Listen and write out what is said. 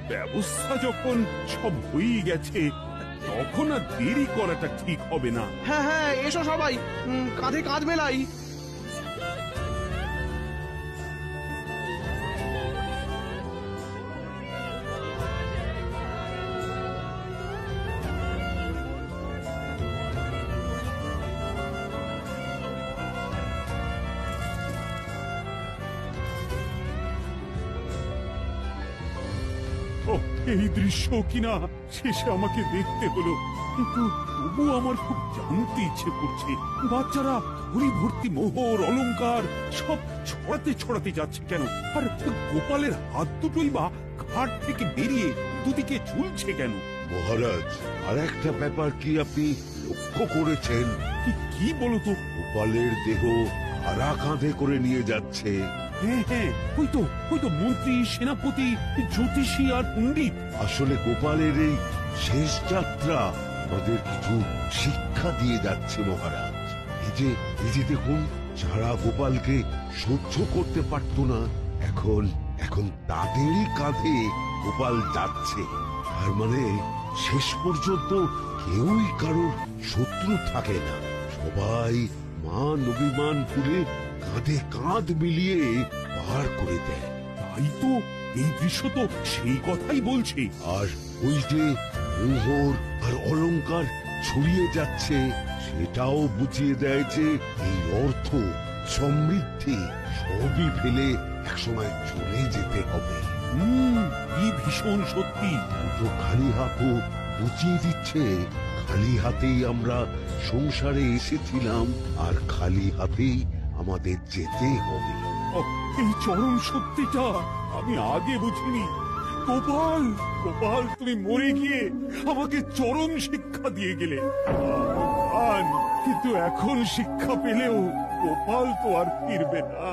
ব্যবস্থা যখন সব হয়ে গেছে তখন আর দেরি করাটা ঠিক হবে না। হ্যাঁ হ্যাঁ, এসো সবাই, কাঁধে কাঁধ মেলাই। এই দৃশ্য কিনা শেষে আমাকে দেখতে হলো, কিন্তু তবু আমার খুব জানতে ইচ্ছে করছে বাচ্চারা ঘুড়ি ভর্তি মোহর অলংকার সব ছড়াতে ছড়াতে যাচ্ছে কেন, আর গোপালের হাত দুটোই বা ঘাট থেকে বেরিয়ে দুদিকে ঝুলছে কেন? মহারাজ, আর একটা ব্যাপার কি আপনি লক্ষ্য করেছেন? কি বলতো? গোপালের দেহ হারা কাঁধে করে নিয়ে যাচ্ছে। হ্যাঁ হ্যাঁ, ওই তো মন্ত্রী, সেনাপতি, জ্যোতিষী আর পণ্ডিত। আসলে গোপালের এই শেষ যাত্রা আমাদের কিছু শিক্ষা দিয়ে যাচ্ছে মহারাজ। এই যে দেখুন, যারা গোপালকে সহ্য করতে পারত না, এখন তাদেরই কাঁধে গোপাল যাচ্ছে। আর মানে শেষ পর্যন্ত কেউই কারোর শত্রু থাকে না, সবাই মান অভিমান ভুলে কাঁধে কাঁধ মিলিয়ে পার করে দেয়। তাই তো, এই দৃশ্য তো সেই কথাই বলছে। আর ওই যে মোহর আর অলংকার ছড়িয়ে যাচ্ছে, সেটাও বুঝিয়ে দেয় যে এই অর্থ, সমৃদ্ধি সবই ফেলে একসময় চলে যেতে হবে। কি ভীষণ সত্যি। দুটো খালি হাতও বুঝিয়ে দিচ্ছে খালি হাতেই আমরা সংসারে এসেছিলাম, আর খালি হাতেই আমাদের যেতে হবে। এই চরম সত্যিটা আমি আগে বুঝিনি। গোপাল, গোপাল, তুমি মরে গিয়ে আমাকে চরম শিক্ষা দিয়ে গেলে। কিন্তু এখন শিক্ষা পেলেও গোপাল তো আর ফিরবে না।